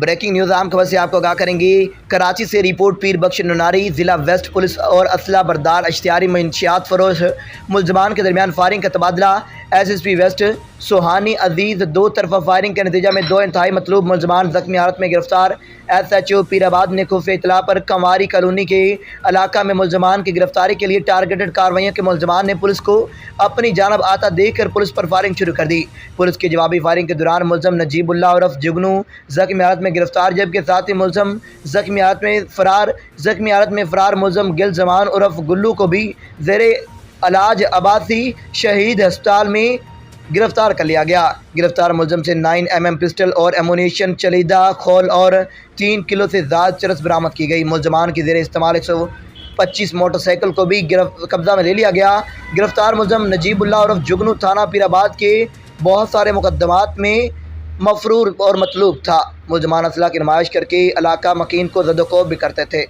Breaking news عام خبر سے آپ کو آگاہ کریں گے۔ کراچی سے رپورٹ پیر بخش نناری ضلع ویسٹ پولیس اور اسلحہ بردار اشتہاری منشیات فروش ملزمان کے درمیان فائرنگ کا تبادلہ۔ ایس ایس پی ویسٹ سوہانی عزیز دو طرفہ فائرنگ کے نتیجہ میں 2 انتہائی مطلوب ملزمان زخمی حالت میں گرفتار۔ ایس ایچ او پیر آباد نے خفیہ اطلاع پر کنواری کالونی کے علاقہ میں ملزمان کی گرفتاری کے لیے ٹارگیٹڈ کارروائیوں کے ملزمان نے پولیس کو اپنی جانب آتا دیکھ کر پولیس پر فائرنگ شروع کر دی۔ پولیس کی جوابی فائرنگ کے دوران ملزم نجیب اللہ عرف جگنو زخمی حالت میں گرفتار، جبکہ ساتھی ملزم زخمی حالت میں فرار ملزم گل زمان عرف گلو کو بھی زیر علاج عباسی شہید ہسپتال میں گرفتار کر لیا گیا۔ گرفتار ملزم سے 9 mm پسٹل اور ایمونیشن، چلیدہ خول اور 3 کلو سے زائد چرس برآمد کی گئی۔ ملزمان کی زیر استعمال 125 موٹر سائیکل کو بھی قبضہ میں لے لیا گیا۔ گرفتار ملزم نجیب اللہ عرف جگنو تھانہ پیر آباد کے بہت سارے مقدمات میں مفرور اور مطلوب تھا۔ ملزمان اسلحہ کی نمائش کر کے علاقہ مکین کو زد و کوب بھی کرتے تھے۔